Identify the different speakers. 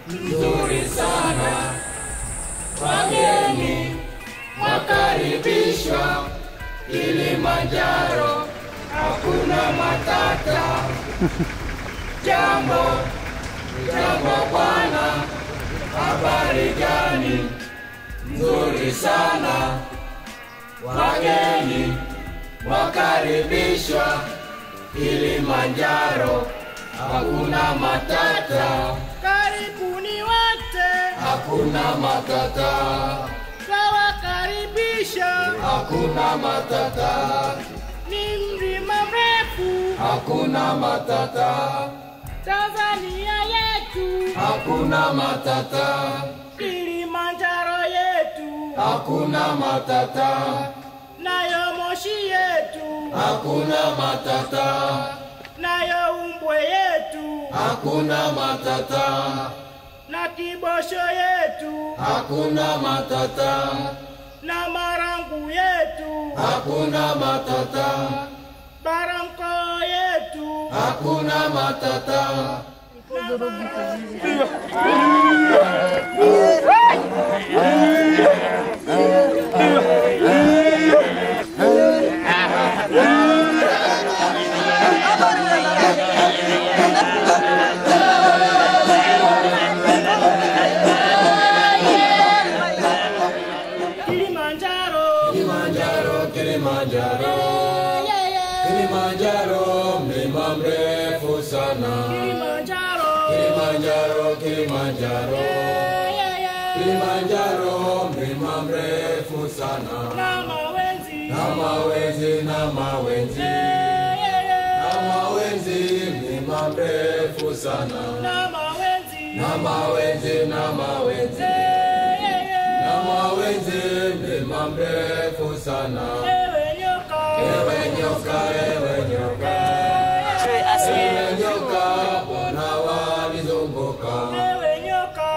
Speaker 1: nzuri sana. Wageni wakaribishwa Kilimanjaro, hakuna matata. Jambo bwana, habari gani? Nzuri sana. Wageni wakaribishwa Kilimanjaro, hakuna matata.
Speaker 2: Karibuni wote,
Speaker 1: hakuna matata.
Speaker 2: Twawakaribisha,
Speaker 1: hakuna matata.
Speaker 2: Ni mlima mrefu,
Speaker 1: hakuna matata.
Speaker 2: Tanzania yetu,
Speaker 1: hakuna matata.
Speaker 2: Kilimanjaro yetu,
Speaker 1: hakuna matata.
Speaker 2: nayo Moshi yetu,
Speaker 1: hakuna matata.
Speaker 2: nayo Umbwe yetu,
Speaker 1: hakuna matata.
Speaker 2: na Kibosho yetu,
Speaker 1: hakuna matata.
Speaker 2: na Marangu yetu,
Speaker 1: hakuna matata.
Speaker 2: Baranko yetu,
Speaker 1: hakuna matata. Kilimanjaro, Kilimanjaro, mlima mrefu sana. Kilimanjaro, Kilimanjaro, mlima mrefu sana.
Speaker 2: na mawenzi,
Speaker 1: Na mawenzi, mlima mrefu sana.
Speaker 2: na mawenzi,
Speaker 1: Na mawenzi, mlima mrefu sana.
Speaker 2: ewe nyoka,
Speaker 1: Ewe nyoka, Bwana walizunguka. Ewe nyoka,